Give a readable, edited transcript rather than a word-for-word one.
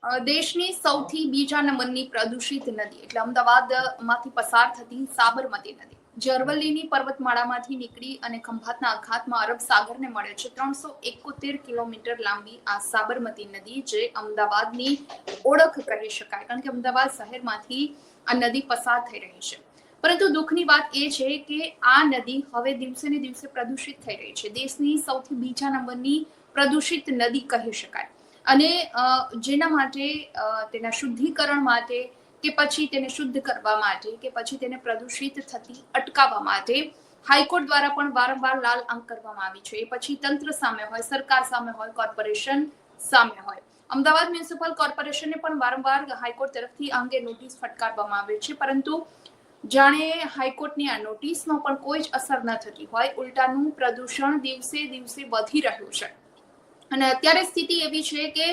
દેશની સૌથી બીજા નંબરની પ્રદૂષિત નદી એટલે અમદાવાદમાંથી પસાર થતી સાબરમતી નદી જે અરવલ્લીની પર્વતમાળામાંથી નીકળી અને ખંભાતના અખાતમાં અરબ સાગરને મળે છે. 371 કિલોમીટર લાંબી આ સાબરમતી નદી જે અમદાવાદની ઓળખ કહી શકાય, કારણ કે અમદાવાદ શહેરમાંથી આ નદી પસાર થઈ રહી છે. પરંતુ દુઃખની વાત એ છે કે આ નદી હવે દિવસે ને દિવસે પ્રદૂષિત થઈ રહી છે. દેશની સૌથી બીજા નંબરની પ્રદૂષિત નદી કહી શકાય. અને જેના માટે તેના શુદ્ધિકરણ માટે કે પછી તેને શુદ્ધ કરવા માટે કે પછી તેને પ્રદૂષિત થતી અટકાવવા માટે હાઈકોર્ટ દ્વારા પણ વારંવાર લાલ આંખ કરવામાં આવી છે. એ પછી તંત્ર સામે હોય, સરકાર સામે હોય, કોર્પોરેશન સામે હોય. અમદાવાદ મ્યુનિસિપલ કોર્પોરેશનને પણ વારંવાર હાઈકોર્ટ તરફથી આ અંગે નોટિસ ફટકારવામાં આવે છે, પરંતુ જાણે હાઈકોર્ટની આ નોટિસનો પણ કોઈ જ અસર ન થતી હોય, ઉલટાનું પ્રદૂષણ દિવસે દિવસે વધી રહ્યું છે. અને અત્યારે સ્થિતિ એવી છે કે